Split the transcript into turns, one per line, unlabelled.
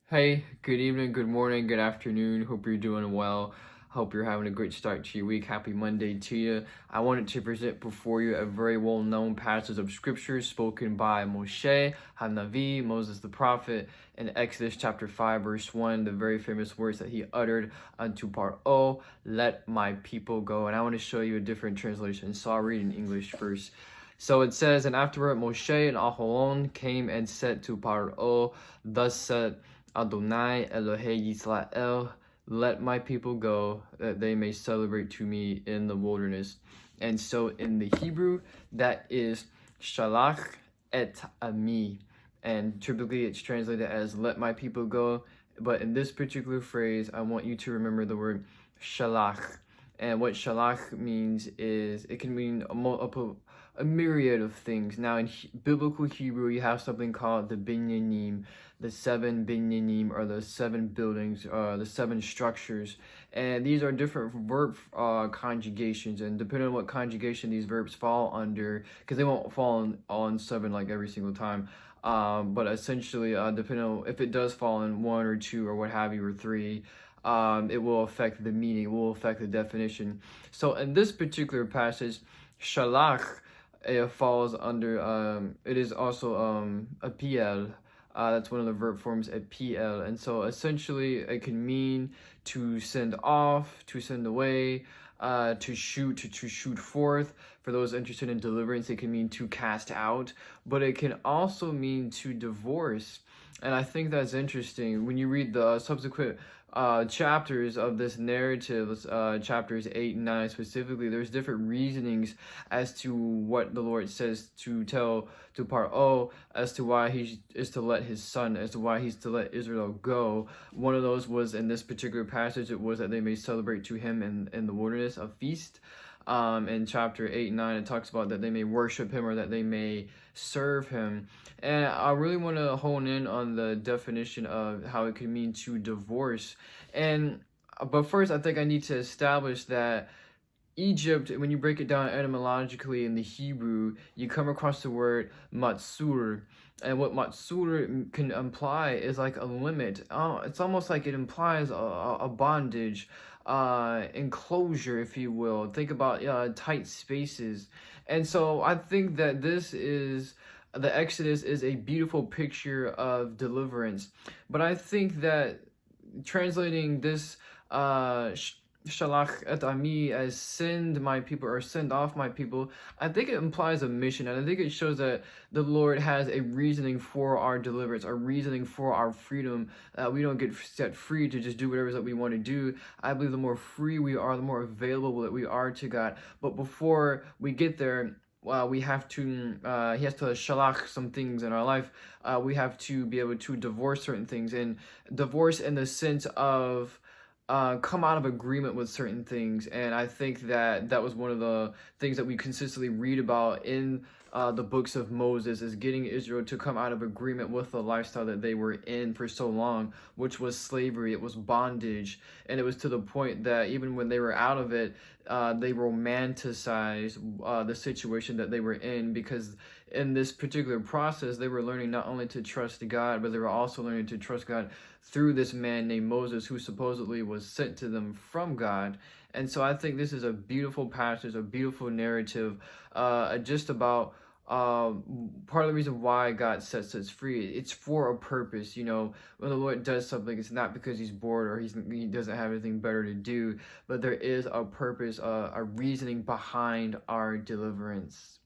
Hey, good evening, good morning, good afternoon. Hope you're doing well. Hope you're having a great start to your week. Happy Monday to you. I wanted to present before you a very well-known passage of scripture spoken by Moshe Hanavi, Moses the prophet, in Exodus chapter 5, verse 1, the very famous words that he uttered unto Paro, let my people go. And I want to show you a different translation. So I'll read in English first. So it says, and afterward Moshe and Aharon came and said to Paro, thus said Adonai Elohei Yisrael, let my people go, that they may celebrate to me in the wilderness. And so in the Hebrew, that is Shalach et Ami. And typically it's translated as let my people go. But in this particular phrase, I want you to remember the word Shalach. And what Shalach means is it can mean a myriad of things. Now, in biblical Hebrew, you have something called the binyanim, the seven binyanim, or the seven buildings, the seven structures. And these are different verb conjugations. And depending on what conjugation these verbs fall under, because they won't fall on seven like every single time. But essentially, depending on if it does fall in one or two or what have you, or three, it will affect the meaning, it will affect the definition. So in this particular passage, shalach, it falls under, it is also a PL. That's one of the verb forms, a PL. And so essentially it can mean to send off, to send away, to shoot forth. For those interested in deliverance, it can mean to cast out, but it can also mean to divorce. And I think that's interesting. When you read the subsequent chapters of this narrative, chapters 8 and 9 specifically, there's different reasonings as to what the Lord says to tell to Paro as to why he is to let his son, as to why he's to let Israel go. One of those was in this particular passage, it was that they may celebrate to him in the wilderness a feast. In chapter 8 and 9, it talks about that they may worship him or that they may serve him. And I really want to hone in on the definition of how it could mean to divorce. But first, I think I need to establish that Egypt, when you break it down etymologically in the Hebrew, you come across the word matsur. And what matsur can imply is like a limit. It's almost like it implies a bondage, enclosure, if you will. Think about tight spaces. And so I think that the Exodus is a beautiful picture of deliverance. But I think that translating this shalach et ami as send my people or send off my people, I think it implies a mission, and I think it shows that the Lord has a reasoning for our deliverance, a reasoning for our freedom. We don't get set free to just do whatever that we want to do. I believe the more free we are, the more available that we are to God. But before we get there, we have to, he has to shalach some things in our life. We have to be able to divorce certain things, and divorce in the sense of come out of agreement with certain things. And I think that that was one of the things that we consistently read about in the books of Moses, is getting Israel to come out of agreement with the lifestyle that they were in for so long, which was slavery, it was bondage. And it was to the point that even when they were out of it, they romanticized the situation that they were in, because in this particular process, they were learning not only to trust God, but they were also learning to trust God through this man named Moses, who supposedly was sent to them from God. And so I think this is a beautiful passage, a beautiful narrative, just about part of the reason why God sets us free. It's for a purpose. When the Lord does something, it's not because he's bored or he doesn't have anything better to do, but there is a purpose, a reasoning behind our deliverance.